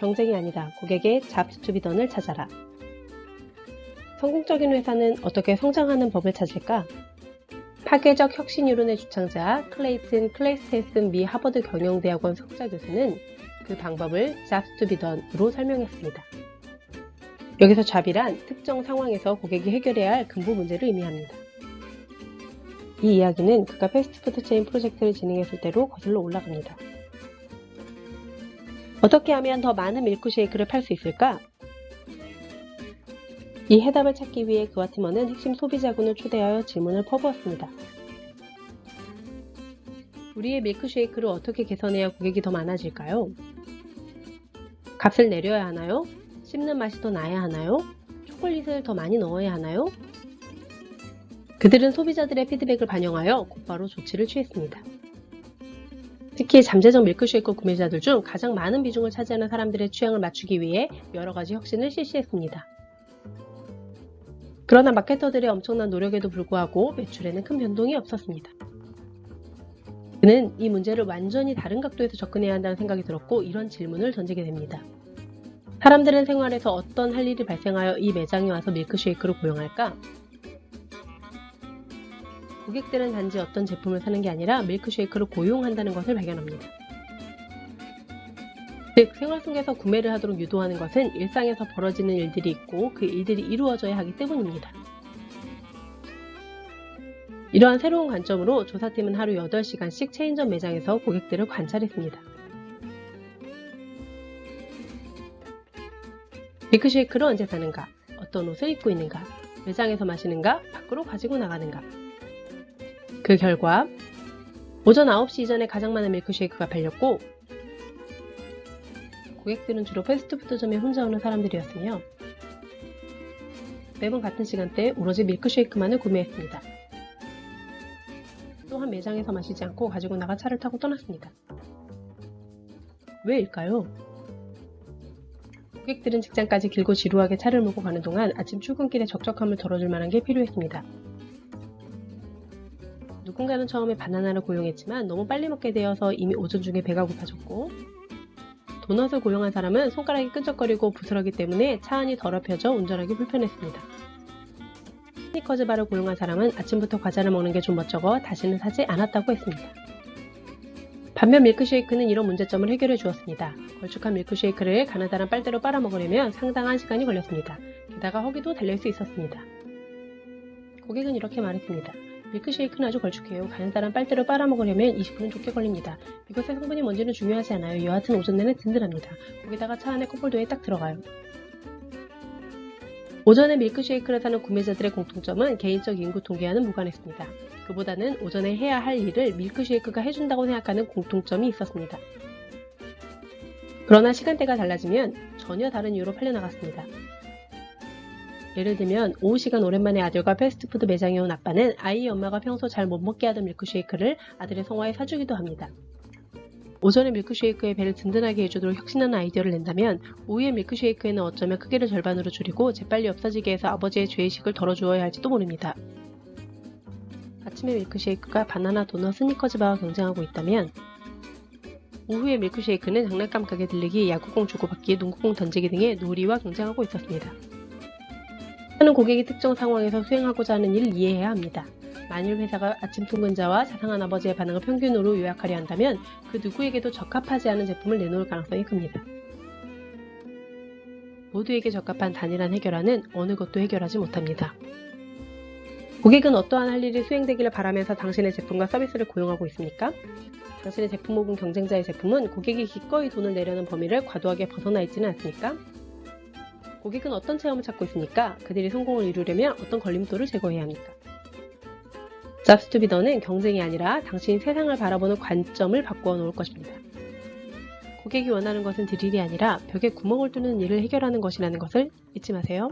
경쟁이 아니다. 고객의 잡스 투 비 던을 찾아라. 성공적인 회사는 어떻게 성장하는 법을 찾을까? 파괴적 혁신 이론의 주창자 클레이튼 클레이스테슨 미 하버드 경영대학원 석사 교수는 그 방법을 잡스 투 비 던으로 설명했습니다. 여기서 잡이란 특정 상황에서 고객이 해결해야 할 근본 문제를 의미합니다. 이 이야기는 그가 패스트푸드 체인 프로젝트를 진행했을 때로 거슬러 올라갑니다. 어떻게 하면 더 많은 밀크쉐이크를 팔 수 있을까? 이 해답을 찾기 위해 그와 팀원은 핵심 소비자군을 초대하여 질문을 퍼부었습니다. 우리의 밀크쉐이크를 어떻게 개선해야 고객이 더 많아질까요? 값을 내려야 하나요? 씹는 맛이 더 나야 하나요? 초콜릿을 더 많이 넣어야 하나요? 그들은 소비자들의 피드백을 반영하여 곧바로 조치를 취했습니다. 특히 잠재적 밀크쉐이크 구매자들 중 가장 많은 비중을 차지하는 사람들의 취향을 맞추기 위해 여러 가지 혁신을 실시했습니다. 그러나 마케터들의 엄청난 노력에도 불구하고 매출에는 큰 변동이 없었습니다. 그는 이 문제를 완전히 다른 각도에서 접근해야 한다는 생각이 들었고 이런 질문을 던지게 됩니다. 사람들은 생활에서 어떤 할 일이 발생하여 이 매장에 와서 밀크쉐이크를 고용할까? 고객들은 단지 어떤 제품을 사는 게 아니라 밀크쉐이크를 고용한다는 것을 발견합니다. 즉, 생활 속에서 구매를 하도록 유도하는 것은 일상에서 벌어지는 일들이 있고 그 일들이 이루어져야 하기 때문입니다. 이러한 새로운 관점으로 조사팀은 하루 8시간씩 체인점 매장에서 고객들을 관찰했습니다. 밀크쉐이크를 언제 사는가? 어떤 옷을 입고 있는가? 매장에서 마시는가? 밖으로 가지고 나가는가? 그 결과 오전 9시 이전에 가장 많은 밀크쉐이크가 팔렸고 고객들은 주로 패스트푸드점에 혼자 오는 사람들이었으며 매번 같은 시간대에 오로지 밀크쉐이크만을 구매했습니다. 또한 매장에서 마시지 않고 가지고 나가 차를 타고 떠났습니다. 왜일까요? 고객들은 직장까지 길고 지루하게 차를 몰고 가는 동안 아침 출근길에 적적함을 덜어줄 만한 게 필요했습니다. 누군가는 처음에 바나나를 고용했지만 너무 빨리 먹게 되어서 이미 오전 중에 배가 고파졌고 도넛을 고용한 사람은 손가락이 끈적거리고 부스러기 때문에 차 안이 더럽혀져 운전하기 불편했습니다. 스니커즈 바를 고용한 사람은 아침부터 과자를 먹는 게 좀 멋쩍어 다시는 사지 않았다고 했습니다. 반면 밀크쉐이크는 이런 문제점을 해결해 주었습니다. 걸쭉한 밀크쉐이크를 가느다란 빨대로 빨아먹으려면 상당한 시간이 걸렸습니다. 게다가 허기도 달릴 수 있었습니다. 고객은 이렇게 말했습니다. 밀크쉐이크는 아주 걸쭉해요. 가느다란 빨대로 빨아먹으려면 20분은 좋게 걸립니다. 이것의 성분이 뭔지는 중요하지 않아요. 여하튼 오전 내내 든든합니다. 거기다가 차 안에 컵홀더에 딱 들어가요. 오전에 밀크쉐이크를 사는 구매자들의 공통점은 개인적 인구 통계와는 무관했습니다. 그보다는 오전에 해야 할 일을 밀크쉐이크가 해준다고 생각하는 공통점이 있었습니다. 그러나 시간대가 달라지면 전혀 다른 이유로 팔려나갔습니다. 예를 들면 오후 시간 오랜만에 아들과 패스트푸드 매장에 온 아빠는 아이의 엄마가 평소 잘 못 먹게 하던 밀크쉐이크를 아들의 성화에 사주기도 합니다. 오전에 밀크쉐이크의 배를 든든하게 해주도록 혁신하는 아이디어를 낸다면 오후의 밀크쉐이크에는 어쩌면 크기를 절반으로 줄이고 재빨리 없어지게 해서 아버지의 죄의식을 덜어주어야 할지도 모릅니다. 아침에 밀크쉐이크가 바나나, 도넛, 스니커즈바와 경쟁하고 있다면 오후의 밀크쉐이크는 장난감 가게 들르기, 야구공 주고받기, 농구공 던지기 등의 놀이와 경쟁하고 있었습니다. 하는 고객이 특정 상황에서 수행하고자 하는 일을 이해해야 합니다. 만일 회사가 아침 통근자와 자상한 아버지의 반응을 평균으로 요약하려 한다면 그 누구에게도 적합하지 않은 제품을 내놓을 가능성이 큽니다. 모두에게 적합한 단일한 해결안은 어느 것도 해결하지 못합니다. 고객은 어떠한 할 일이 수행되기를 바라면서 당신의 제품과 서비스를 고용하고 있습니까? 당신의 제품 혹은 경쟁자의 제품은 고객이 기꺼이 돈을 내려는 범위를 과도하게 벗어나 있지는 않습니까? 고객은 어떤 체험을 찾고 있습니까? 그들이 성공을 이루려면 어떤 걸림돌을 제거해야 합니까? 잡스 투 비 던은 경쟁이 아니라 당신이 세상을 바라보는 관점을 바꾸어 놓을 것입니다. 고객이 원하는 것은 드릴이 아니라 벽에 구멍을 뚫는 일을 해결하는 것이라는 것을 잊지 마세요.